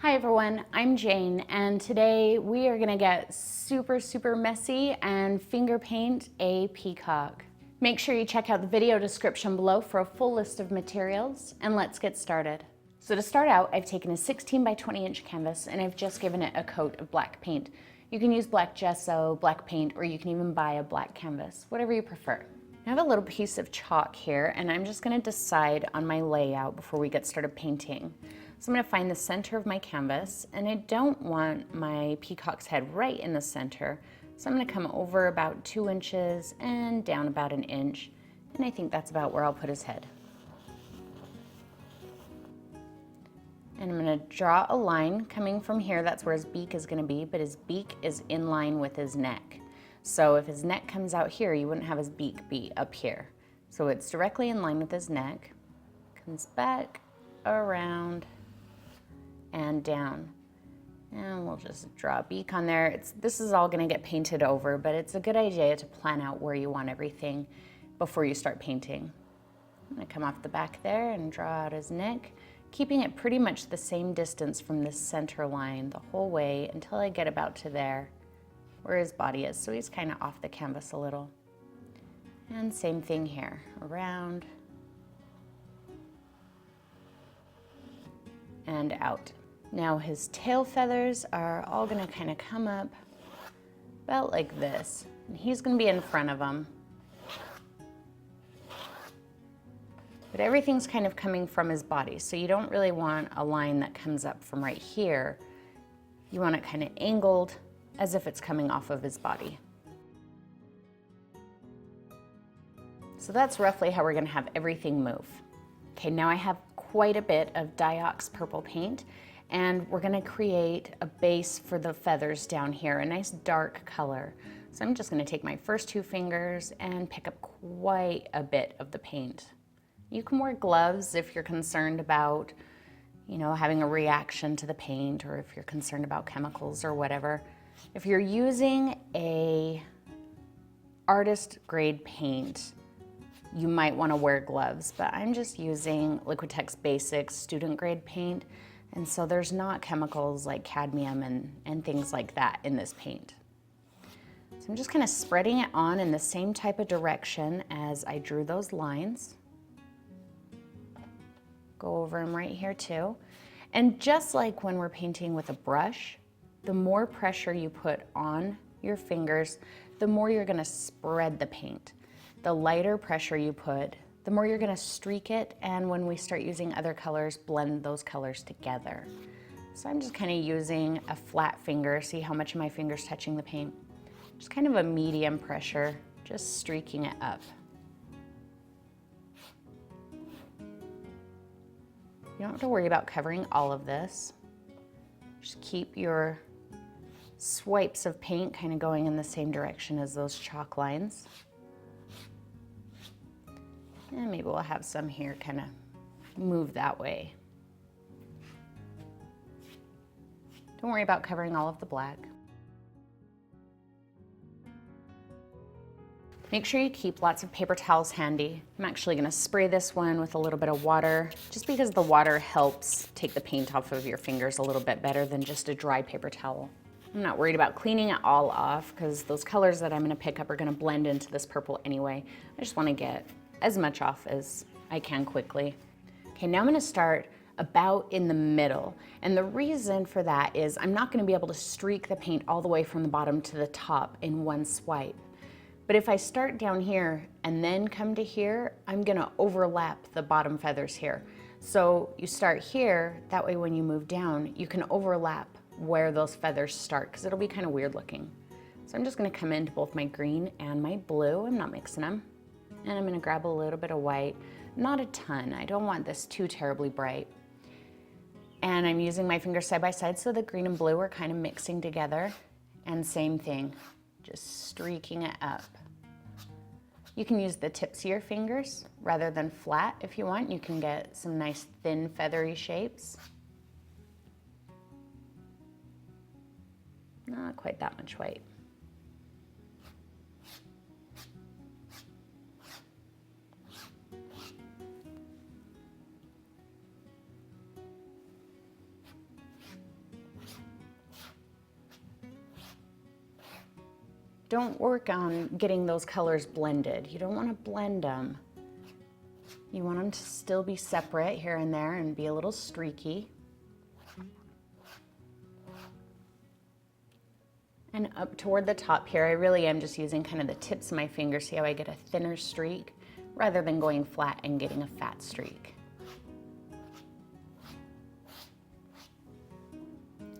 Hi everyone, I'm Jane, and today we are gonna get super messy and finger paint a peacock. Make sure you check out the video description below for a full list of materials, and let's get started. So to start out, I've taken a 16 by 20 inch canvas and I've just given it a coat of black paint. You can use black gesso, black paint, or you can even buy a black canvas, whatever you prefer. I have a little piece of chalk here and I'm just gonna decide on my layout before we get started painting. So I'm gonna find the center of my canvas, and I don't want my peacock's head right in the center. So I'm gonna come over about 2 inches and down about 1 inch. And I think that's about where I'll put his head. And I'm gonna draw a line coming from here. That's where his beak is gonna be, but his beak is in line with his neck. So if his neck comes out here, you wouldn't have his beak be up here. So it's directly in line with his neck, comes back, around, and down. And we'll just draw a beak on there. This is all gonna get painted over, but it's a good idea to plan out where you want everything before you start painting. I'm gonna come off the back there and draw out his neck, keeping it pretty much the same distance from this center line the whole way until I get about to there where his body is. So he's kind of off the canvas a little. And same thing here, around and out. Now his tail feathers are all gonna kind of come up about like this. And he's gonna be in front of them. But everything's kind of coming from his body, so you don't really want a line that comes up from right here. You want it kind of angled as if it's coming off of his body. So that's roughly how we're gonna have everything move. Okay, now I have quite a bit of Dioxazine Purple paint, and we're gonna create a base for the feathers down here, a nice dark color. So I'm just gonna take my first 2 fingers and pick up quite a bit of the paint. You can wear gloves if you're concerned about, having a reaction to the paint, or if you're concerned about chemicals or whatever. If you're using a artist grade paint, you might want to wear gloves, but I'm just using Liquitex Basics student grade paint, and so there's not chemicals like cadmium and things like that in this paint. So I'm just kind of spreading it on in the same type of direction as I drew those lines. Go over them right here too. And just like when we're painting with a brush, the more pressure you put on your fingers, the more you're gonna spread the paint. The lighter pressure you put, the more you're gonna streak it, and when we start using other colors, blend those colors together. So I'm just kind of using a flat finger. See how much of my finger's touching the paint? Just kind of a medium pressure, just streaking it up. You don't have to worry about covering all of this. Just keep your swipes of paint kind of going in the same direction as those chalk lines. And maybe we'll have some here kind of move that way. Don't worry about covering all of the black. Make sure you keep lots of paper towels handy. I'm actually gonna spray this one with a little bit of water, just because the water helps take the paint off of your fingers a little bit better than just a dry paper towel. I'm not worried about cleaning it all off because those colors that I'm gonna pick up are gonna blend into this purple anyway. I just wanna get as much off as I can quickly. Okay, now I'm gonna start about in the middle. And the reason for that is I'm not gonna be able to streak the paint all the way from the bottom to the top in one swipe. But if I start down here and then come to here, I'm gonna overlap the bottom feathers here. So you start here, that way when you move down, you can overlap where those feathers start, because it'll be kind of weird looking. So I'm just gonna come into both my green and my blue. I'm not mixing them. And I'm gonna grab a little bit of white, not a ton. I don't want this too terribly bright. And I'm using my fingers side by side so the green and blue are kind of mixing together. And same thing, just streaking it up. You can use the tips of your fingers rather than flat if you want. You can get some nice thin feathery shapes. Not quite that much white. don't work on getting those colors blended. You don't want to blend them. You want them to still be separate here and there and be a little streaky. And up toward the top here, I really am just using kind of the tips of my fingers. See how I get a thinner streak rather than going flat and getting a fat streak.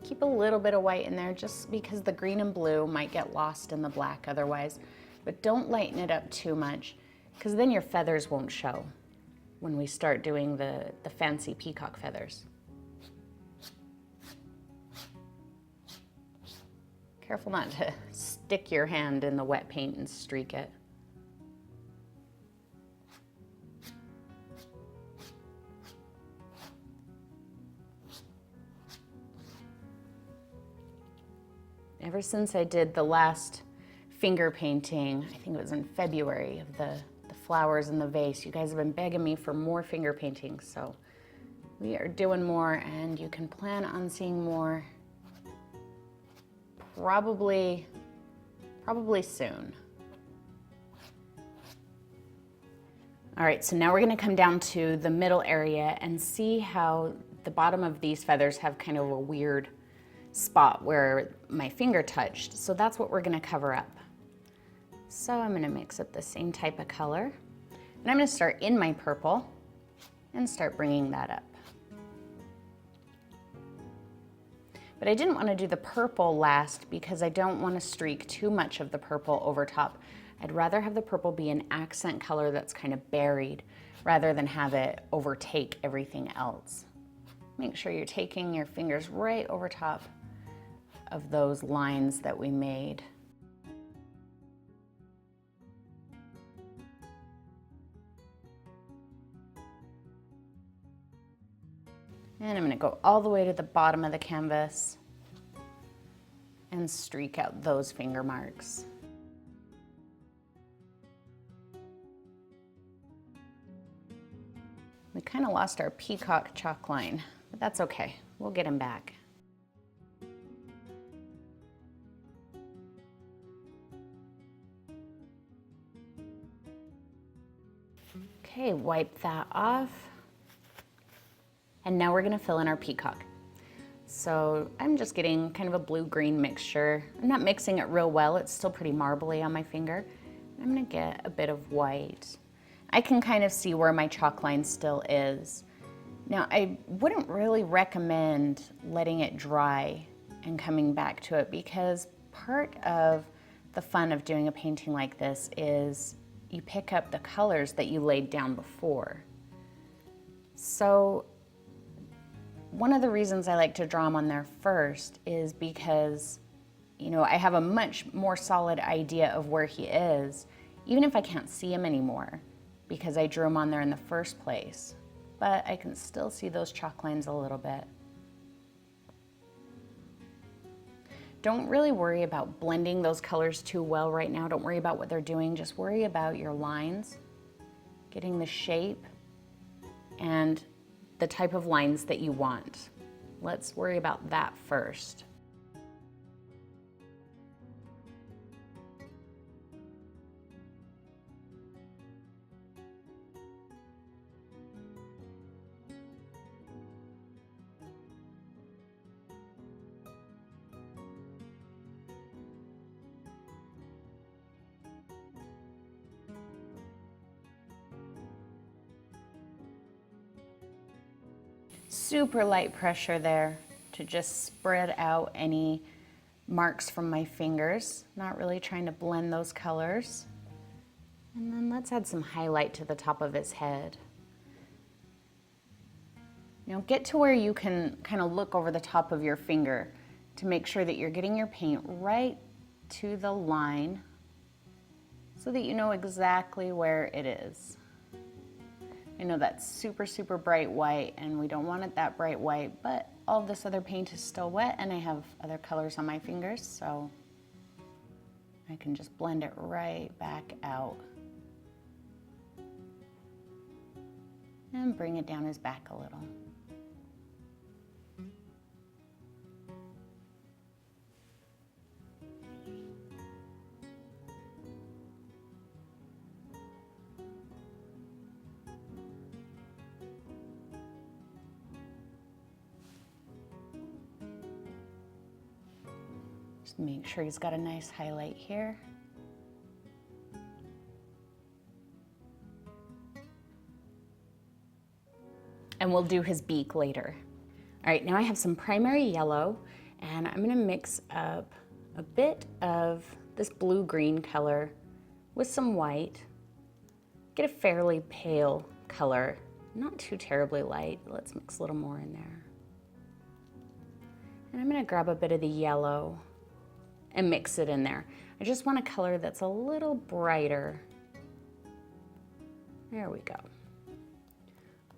Keep a little bit of white in there just because the green and blue might get lost in the black otherwise, but don't lighten it up too much because then your feathers won't show when we start doing the fancy peacock feathers. Careful not to stick your hand in the wet paint and streak it. Ever since I did the last finger painting, I think it was in February, of the flowers in the vase, you guys have been begging me for more finger paintings, so we are doing more, and you can plan on seeing more probably soon. All right, so now we're gonna come down to the middle area and see how the bottom of these feathers have kind of a weird spot where my finger touched. So that's what we're gonna cover up. So I'm gonna mix up the same type of color, and I'm gonna start in my purple and start bringing that up. But I didn't want to do the purple last because I don't want to streak too much of the purple over top. I'd rather have the purple be an accent color that's kind of buried rather than have it overtake everything else. Make sure you're taking your fingers right over top of those lines that we made. And I'm going to go all the way to the bottom of the canvas and streak out those finger marks. We kind of lost our peacock chalk line, but that's okay. We'll get him back. Okay, wipe that off. And now we're gonna fill in our peacock. So I'm just getting kind of a blue-green mixture. I'm not mixing it real well, it's still pretty marbly on my finger. I'm gonna get a bit of white. I can kind of see where my chalk line still is. Now, I wouldn't really recommend letting it dry and coming back to it because part of the fun of doing a painting like this is you pick up the colors that you laid down before. So one of the reasons I like to draw them on there first is because, you know, I have a much more solid idea of where he is, even if I can't see him anymore, because I drew him on there in the first place. But I can still see those chalk lines a little bit. Don't really worry about blending those colors too well right now. Don't worry about what they're doing. Just worry about your lines, getting the shape, and the type of lines that you want. Let's worry about that first. Super light pressure there to just spread out any marks from my fingers, not really trying to blend those colors. And then let's add some highlight to the top of his head. You know, get to where you can kind of look over the top of your finger to make sure that you're getting your paint right to the line so that you know exactly where it is. I know that's super, super bright white and we don't want it that bright white, but all this other paint is still wet and I have other colors on my fingers, so I can just blend it right back out. And bring it down his back a little. Just make sure he's got a nice highlight here. And we'll do his beak later. All right, now I have some primary yellow, and I'm gonna mix up a bit of this blue-green color with some white. Get a fairly pale color, not too terribly light. Let's mix a little more in there. And I'm gonna grab a bit of the yellow and mix it in there. I just want a color that's a little brighter. There we go.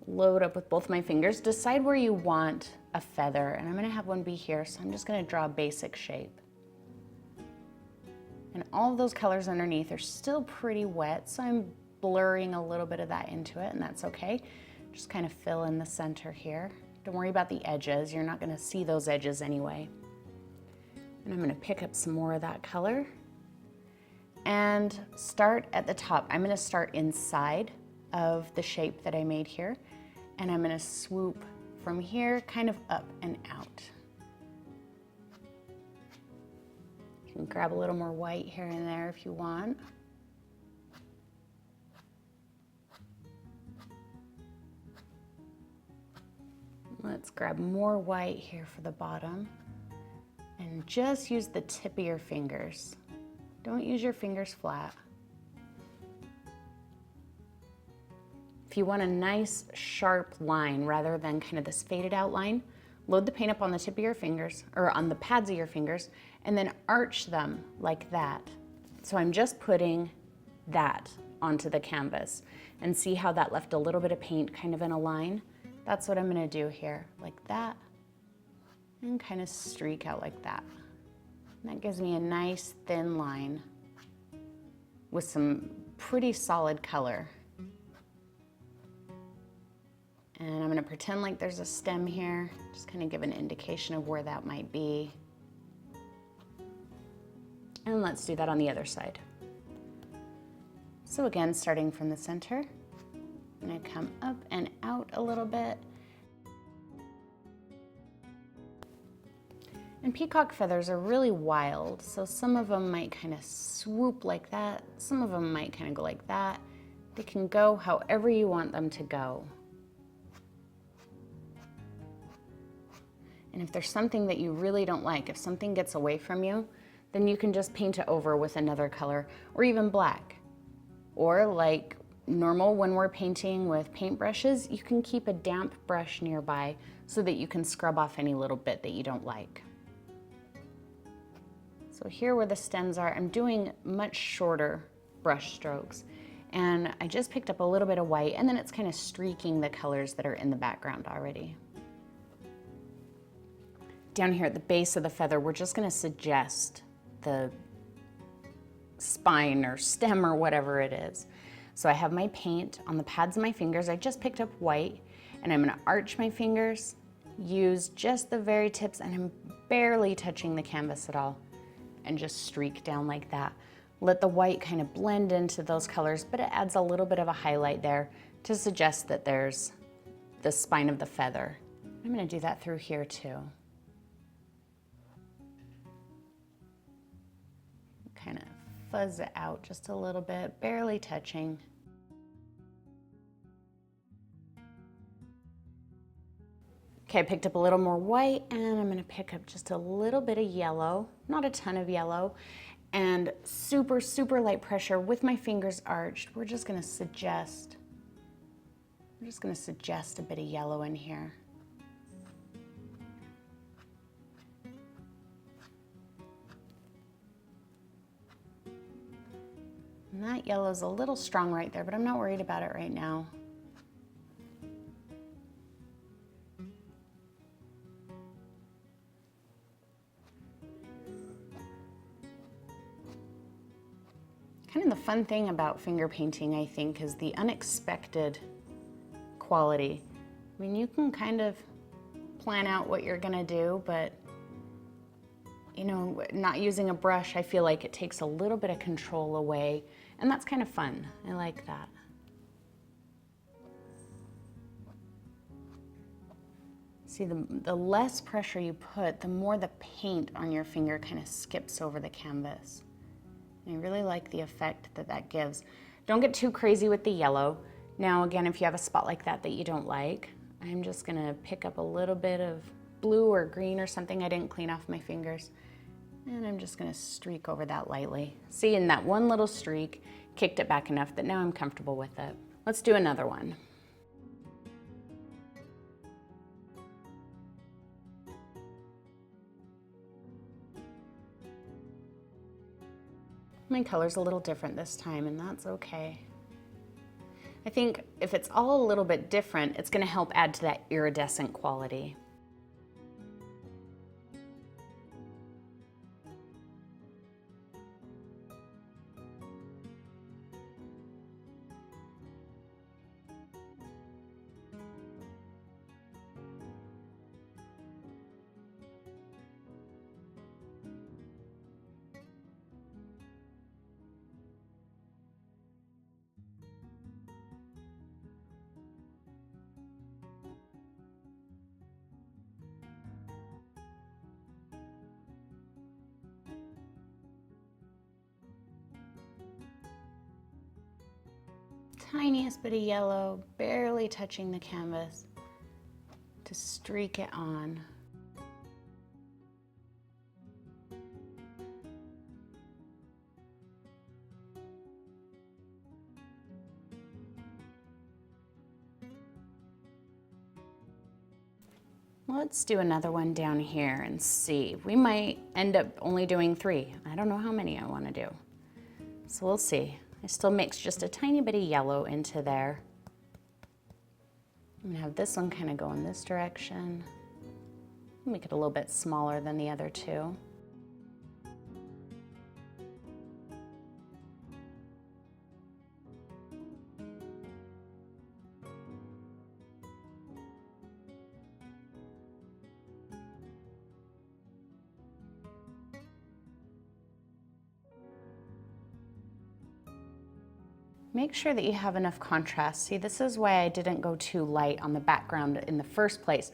Load up with both my fingers. Decide where you want a feather, and I'm gonna have one be here, so I'm just gonna draw a basic shape. And all of those colors underneath are still pretty wet, so I'm blurring a little bit of that into it, and that's okay. Just kind of fill in the center here. Don't worry about the edges. You're not gonna see those edges anyway. And I'm gonna pick up some more of that color and start at the top. I'm gonna start inside of the shape that I made here, and I'm gonna swoop from here kind of up and out. You can grab a little more white here and there if you want. Let's grab more white here for the bottom, and just use the tip of your fingers. Don't use your fingers flat. If you want a nice sharp line rather than kind of this faded out line, load the paint up on the tip of your fingers, or on the pads of your fingers, and then arch them like that. So I'm just putting that onto the canvas, and see how that left a little bit of paint kind of in a line? That's what I'm gonna do here, like that, and kind of streak out like that. And that gives me a nice thin line with some pretty solid color. And I'm gonna pretend like there's a stem here, just kind of give an indication of where that might be. And let's do that on the other side. So again, starting from the center, I'm gonna come up and out a little bit. And peacock feathers are really wild, so some of them might kind of swoop like that, some of them might kind of go like that. They can go however you want them to go. And if there's something that you really don't like, if something gets away from you, then you can just paint it over with another color, or even black. Or like normal when we're painting with paintbrushes, you can keep a damp brush nearby so that you can scrub off any little bit that you don't like. So here where the stems are, I'm doing much shorter brush strokes. And I just picked up a little bit of white, and then it's kind of streaking the colors that are in the background already. Down here at the base of the feather, we're just gonna suggest the spine or stem or whatever it is. So I have my paint on the pads of my fingers. I just picked up white, and I'm gonna arch my fingers, use just the very tips, and I'm barely touching the canvas at all, and just streak down like that. Let the white kind of blend into those colors, but it adds a little bit of a highlight there to suggest that there's the spine of the feather. I'm gonna do that through here too. Kind of fuzz it out just a little bit, barely touching. Okay, I picked up a little more white, and I'm gonna pick up just a little bit of yellow, not a ton of yellow, and super, super light pressure with my fingers arched. We're just gonna suggest a bit of yellow in here. And that yellow's a little strong right there, but I'm not worried about it right now. Kind of the fun thing about finger painting, I think, is the unexpected quality. I mean, you can kind of plan out what you're gonna do, but you know, not using a brush, I feel like it takes a little bit of control away, and that's kind of fun. I like that. See, the less pressure you put, the more the paint on your finger kind of skips over the canvas. And I really like the effect that that gives. Don't get too crazy with the yellow. Now again, if you have a spot like that that you don't like, I'm just gonna pick up a little bit of blue or green or something I didn't clean off my fingers, and I'm just gonna streak over that lightly. See, in that one little streak, kicked it back enough that now I'm comfortable with it. Let's do another one. My color's a little different this time, and that's okay. I think if it's all a little bit different, it's gonna help add to that iridescent quality. Tiniest bit of yellow, barely touching the canvas to streak it on. Let's do another one down here and see. We might end up only doing 3. I don't know how many I want to do. So we'll see. I still mix just a tiny bit of yellow into there. I'm gonna have this one kind of go in this direction. Make it a little bit smaller than the other two. Make sure that you have enough contrast. See, this is why I didn't go too light on the background in the first place,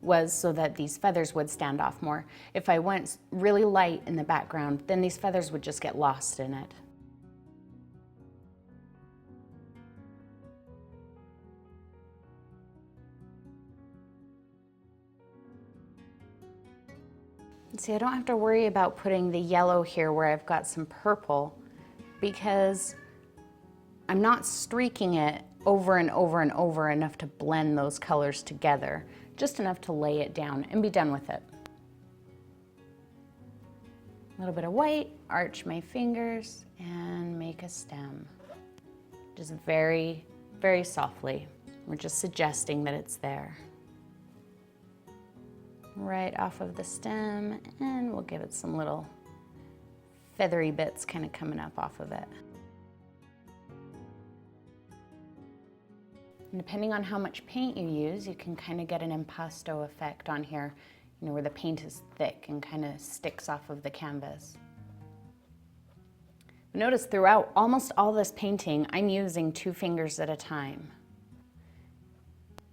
was so that these feathers would stand off more. If I went really light in the background, then these feathers would just get lost in it. See, I don't have to worry about putting the yellow here where I've got some purple, because I'm not streaking it over and over and over enough to blend those colors together, just enough to lay it down and be done with it. A little bit of white, arch my fingers, and make a stem. Just very, very softly. We're just suggesting that it's there. Right off of the stem, and we'll give it some little feathery bits kind of coming up off of it. And depending on how much paint you use, you can kind of get an impasto effect on here, you know, where the paint is thick and kind of sticks off of the canvas. But notice throughout almost all this painting, I'm using 2 fingers at a time.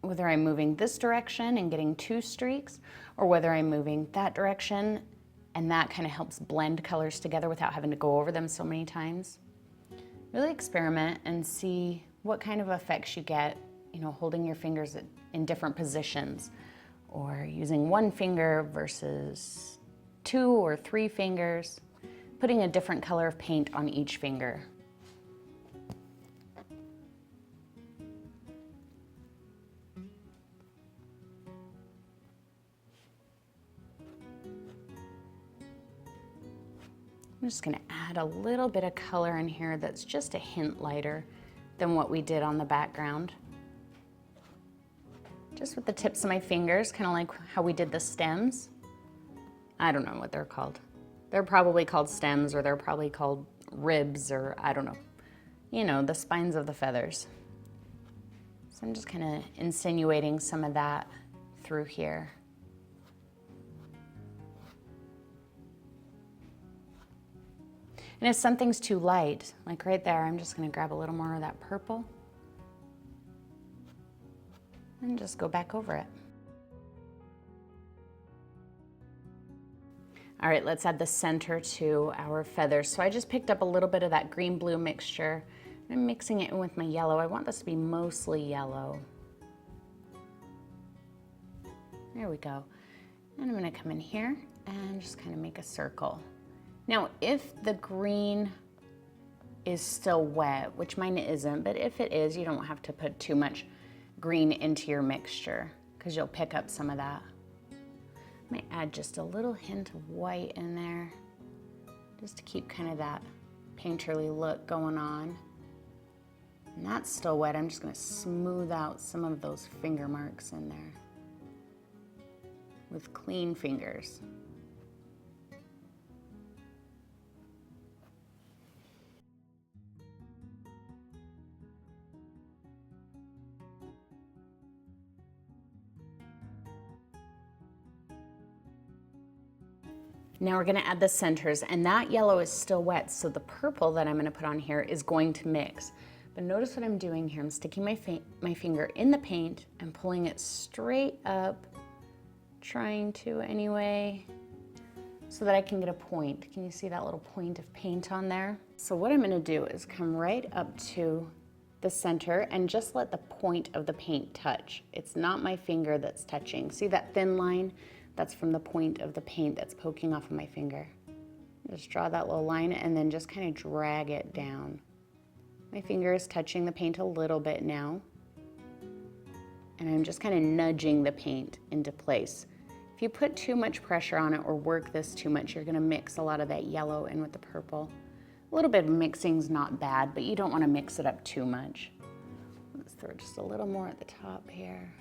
Whether I'm moving this direction and getting 2 streaks, or whether I'm moving that direction, and that kind of helps blend colors together without having to go over them so many times. Really experiment and see what kind of effects you get, you know, holding your fingers in different positions, or using 1 finger versus 2 or 3 fingers, putting a different color of paint on each finger. I'm just gonna add a little bit of color in here that's just a hint lighter than what we did on the background. Just with the tips of my fingers, kind of like how we did the stems. I don't know what they're called. They're probably called stems, or they're probably called ribs, or I don't know. You know, the spines of the feathers. So I'm just kind of insinuating some of that through here. And if something's too light, like right there, I'm just gonna grab a little more of that purple and just go back over it. All right, let's add the center to our feathers. So I just picked up a little bit of that green-blue mixture. I'm mixing it in with my yellow. I want this to be mostly yellow. There we go. And I'm gonna come in here and just kind of make a circle. Now, if the green is still wet, which mine isn't, but if it is, you don't have to put too much green into your mixture because you'll pick up some of that. I might add just a little hint of white in there just to keep kind of that painterly look going on. And that's still wet. I'm just going to smooth out some of those finger marks in there with clean fingers. Now we're gonna add the centers, and that yellow is still wet, so the purple that I'm gonna put on here is going to mix. But notice what I'm doing here. I'm sticking my finger in the paint and pulling it straight up, trying to anyway, so that I can get a point. Can you see that little point of paint on there? So what I'm gonna do is come right up to the center and just let the point of the paint touch. It's not my finger that's touching. See that thin line? That's from the point of the paint that's poking off of my finger. Just draw that little line and then just kind of drag it down. My finger is touching the paint a little bit now. And I'm just kind of nudging the paint into place. If you put too much pressure on it or work this too much, you're gonna mix a lot of that yellow in with the purple. A little bit of mixing's not bad, but you don't wanna mix it up too much. Let's throw just a little more at the top here.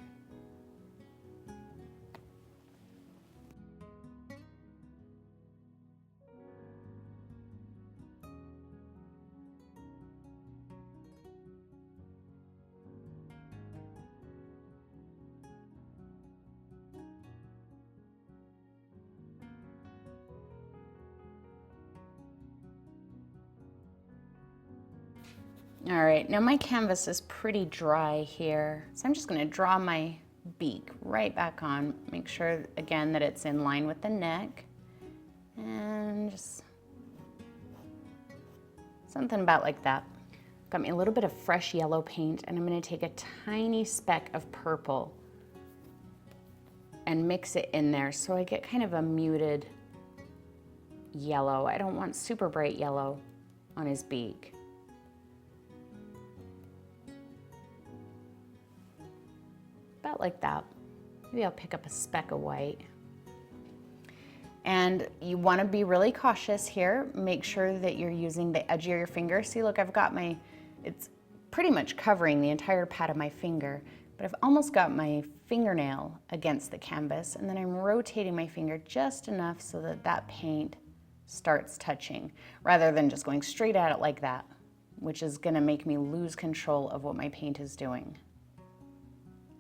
All right, now my canvas is pretty dry here, so I'm just gonna draw my beak right back on. Make sure, again, that it's in line with the neck. And just something about like that. Got me a little bit of fresh yellow paint, and I'm gonna take a tiny speck of purple and mix it in there so I get kind of a muted yellow. I don't want super bright yellow on his beak. About like that. Maybe I'll pick up a speck of white. And you want to be really cautious here. Make sure that you're using the edge of your finger. See, look, I've got it's pretty much covering the entire pad of my finger, but I've almost got my fingernail against the canvas, and then I'm rotating my finger just enough so that that paint starts touching, rather than just going straight at it like that, which is gonna make me lose control of what my paint is doing.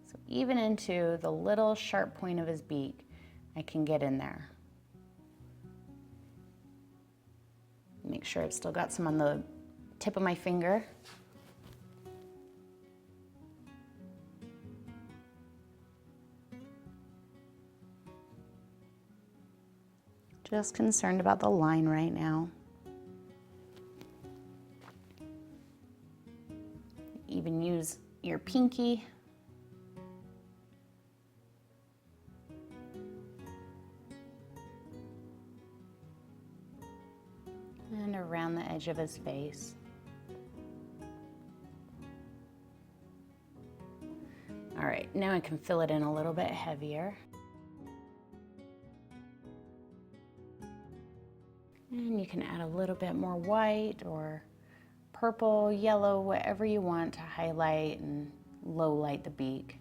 So even into the little sharp point of his beak, I can get in there. Make sure I've still got some on the tip of my finger. Just concerned about the line right now. Even use your pinky. And around the edge of his face. All right, now I can fill it in a little bit heavier. And you can add a little bit more white or purple, yellow, whatever you want to highlight and low light the beak.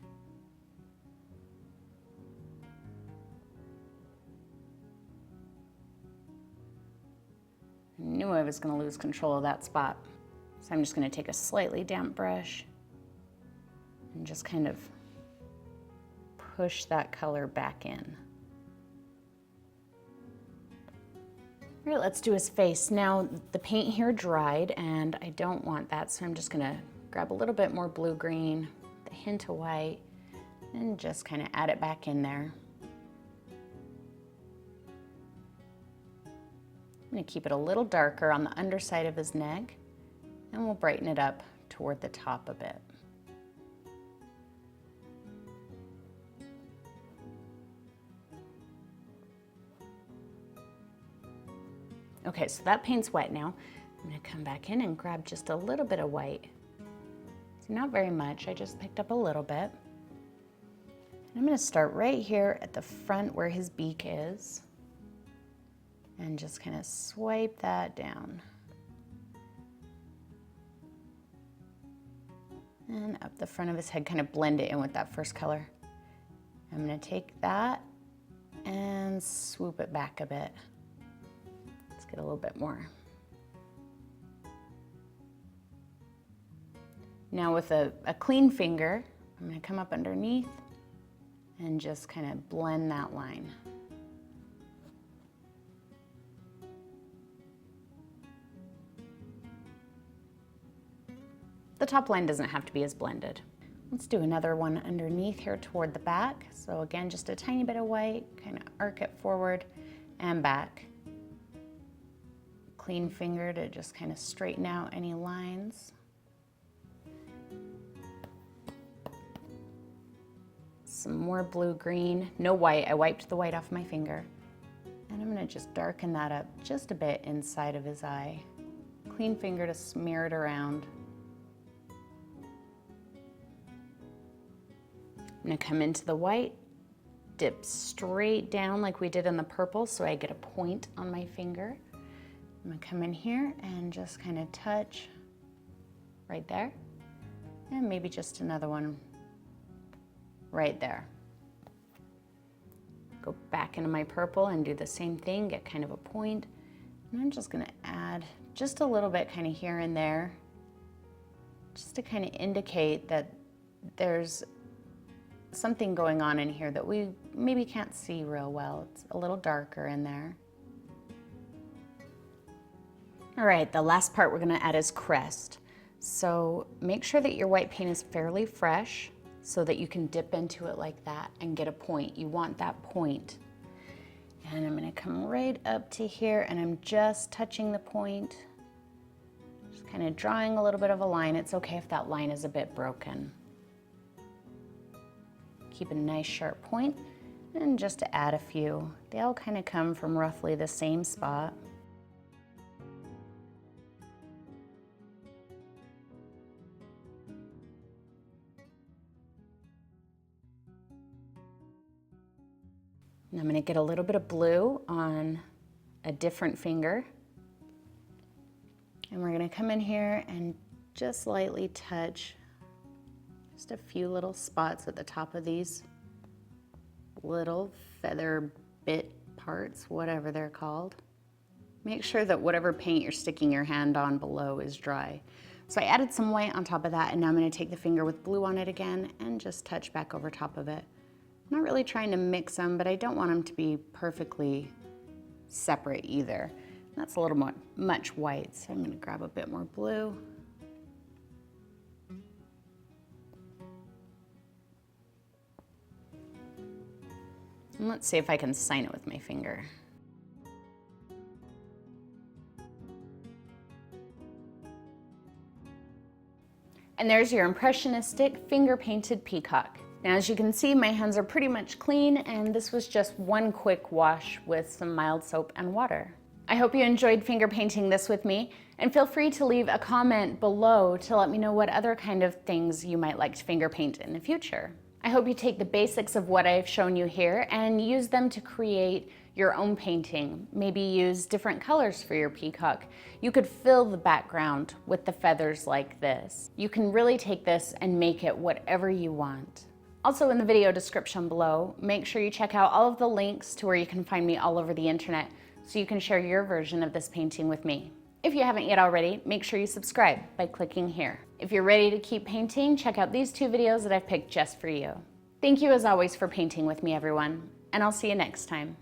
I knew I was going to lose control of that spot. So I'm just going to take a slightly damp brush and just kind of push that color back in. All right, let's do his face. Now the paint here dried and I don't want that, so I'm just going to grab a little bit more blue-green, a hint of white, and just kind of add it back in there. I'm gonna keep it a little darker on the underside of his neck, and we'll brighten it up toward the top a bit. Okay, so that paint's wet now. I'm gonna come back in and grab just a little bit of white. So not very much, I just picked up a little bit. And I'm gonna start right here at the front where his beak is, and just kind of swipe that down. And up the front of his head, kind of blend it in with that first color. I'm gonna take that and swoop it back a bit. Let's get a little bit more. Now with a clean finger, I'm gonna come up underneath and just kind of blend that line. The top line doesn't have to be as blended. Let's do another one underneath here toward the back. So again, just a tiny bit of white, kind of arc it forward and back. Clean finger to just kind of straighten out any lines. Some more blue-green, no white. I wiped the white off my finger. And I'm gonna just darken that up just a bit inside of his eye. Clean finger to smear it around. I'm gonna come into the white, dip straight down like we did in the purple so I get a point on my finger. I'm gonna come in here and just kind of touch right there. And maybe just another one right there. Go back into my purple and do the same thing, get kind of a point. And I'm just gonna add just a little bit kind of here and there, just to kind of indicate that there's something going on in here that we maybe can't see real well. It's a little darker in there. All right, the last part we're gonna add is crest. So make sure that your white paint is fairly fresh so that you can dip into it like that and get a point. You want that point. And I'm gonna come right up to here and I'm just touching the point, just kind of drawing a little bit of a line. It's okay if that line is a bit broken. Keep a nice sharp point, and just to add a few. They all kind of come from roughly the same spot. And I'm gonna get a little bit of blue on a different finger. And we're gonna come in here and just lightly touch just a few little spots at the top of these little feather bit parts, whatever they're called. Make sure that whatever paint you're sticking your hand on below is dry. So I added some white on top of that, and now I'm gonna take the finger with blue on it again and just touch back over top of it. I'm not really trying to mix them, but I don't want them to be perfectly separate either. That's a little much white, so I'm gonna grab a bit more blue. And let's see if I can sign it with my finger. And there's your impressionistic finger-painted peacock. Now, as you can see, my hands are pretty much clean, and this was just one quick wash with some mild soap and water. I hope you enjoyed finger painting this with me, and feel free to leave a comment below to let me know what other kind of things you might like to finger paint in the future. I hope you take the basics of what I've shown you here and use them to create your own painting. Maybe use different colors for your peacock. You could fill the background with the feathers like this. You can really take this and make it whatever you want. Also, in the video description below, make sure you check out all of the links to where you can find me all over the internet so you can share your version of this painting with me. If you haven't yet already, make sure you subscribe by clicking here. If you're ready to keep painting, check out these 2 videos that I've picked just for you. Thank you as always for painting with me, everyone, and I'll see you next time.